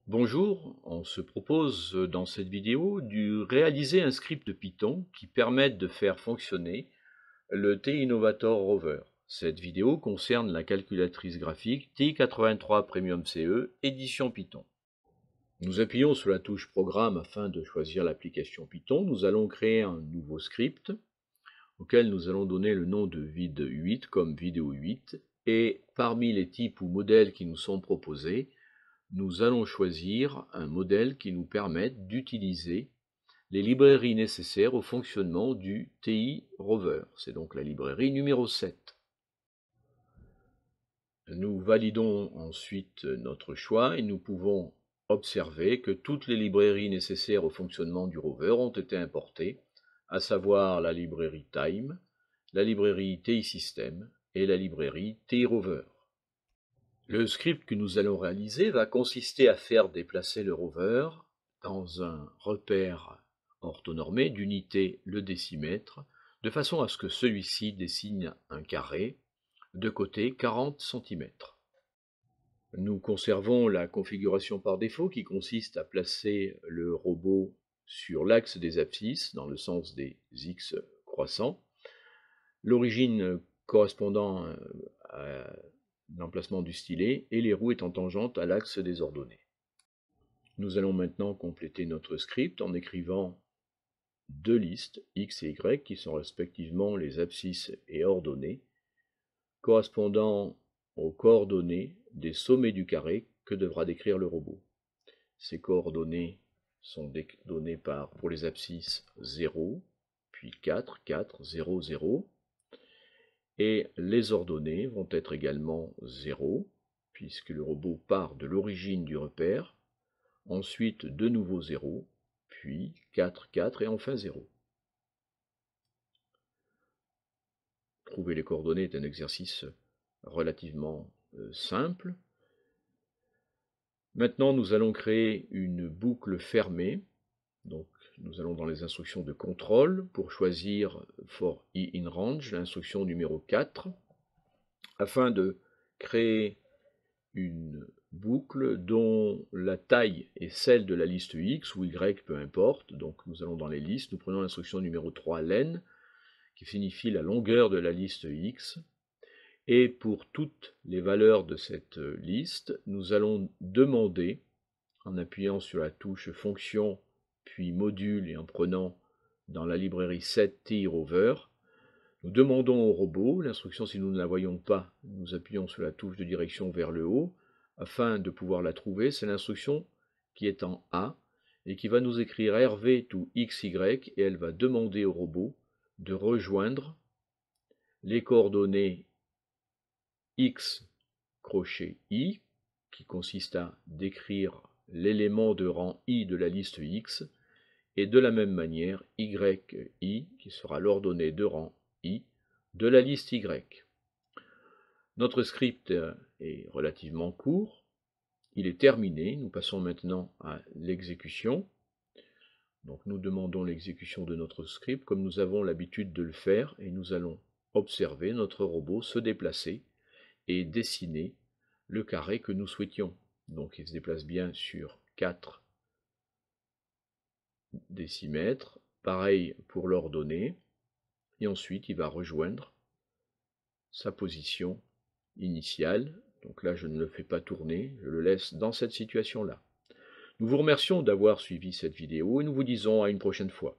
Bonjour, on se propose dans cette vidéo de réaliser un script Python qui permette de faire fonctionner le TI Innovator Rover. Cette vidéo concerne la calculatrice graphique TI-83 Premium CE, édition Python. Nous appuyons sur la touche Programme afin de choisir l'application Python. Nous allons créer un nouveau script auquel nous allons donner le nom de vid8 comme vidéo 8 et parmi les types ou modèles qui nous sont proposés, nous allons choisir un modèle qui nous permette d'utiliser les librairies nécessaires au fonctionnement du TI Rover. C'est donc la librairie numéro 7. Nous validons ensuite notre choix et nous pouvons observer que toutes les librairies nécessaires au fonctionnement du rover ont été importées, à savoir la librairie Time, la librairie TI System et la librairie TI Rover. Le script que nous allons réaliser va consister à faire déplacer le rover dans un repère orthonormé d'unité le décimètre, de façon à ce que celui-ci dessine un carré de côté 40 cm. Nous conservons la configuration par défaut qui consiste à placer le robot sur l'axe des abscisses dans le sens des X croissants, l'origine correspondant à l'emplacement du stylet et les roues étant tangentes à l'axe des ordonnées. Nous allons maintenant compléter notre script en écrivant deux listes x et y qui sont respectivement les abscisses et ordonnées correspondant aux coordonnées des sommets du carré que devra décrire le robot. Ces coordonnées sont données par, pour les abscisses, 0, puis 4, 4, 0, 0, et les ordonnées vont être également 0, puisque le robot part de l'origine du repère, ensuite de nouveau 0, puis 4, 4 et enfin 0. Trouver les coordonnées est un exercice relativement simple. Maintenant, nous allons créer une boucle fermée. Donc, nous allons dans les instructions de contrôle pour choisir for i in range, l'instruction numéro 4, afin de créer une boucle dont la taille est celle de la liste X ou Y, peu importe. Donc nous allons dans les listes, nous prenons l'instruction numéro 3, len, qui signifie la longueur de la liste X. Et pour toutes les valeurs de cette liste, nous allons demander, en appuyant sur la touche fonction, puis module et en prenant dans la librairie setTIRover, nous demandons au robot, l'instruction si nous ne la voyons pas, nous appuyons sur la touche de direction vers le haut, afin de pouvoir la trouver, c'est l'instruction qui est en A et qui va nous écrire RV to XY et elle va demander au robot de rejoindre les coordonnées X crochet I, qui consiste à décrire l'élément de rang I de la liste X, et de la même manière YI, qui sera l'ordonnée de rang I de la liste Y. Notre script est relativement court, il est terminé, nous passons maintenant à l'exécution. Donc nous demandons l'exécution de notre script comme nous avons l'habitude de le faire et nous allons observer notre robot se déplacer et dessiner le carré que nous souhaitions. Donc il se déplace bien sur 4 décimètres, pareil pour l'ordonnée, et ensuite il va rejoindre sa position initiale. Donc là je ne le fais pas tourner, je le laisse dans cette situation-là. Nous vous remercions d'avoir suivi cette vidéo et nous vous disons à une prochaine fois.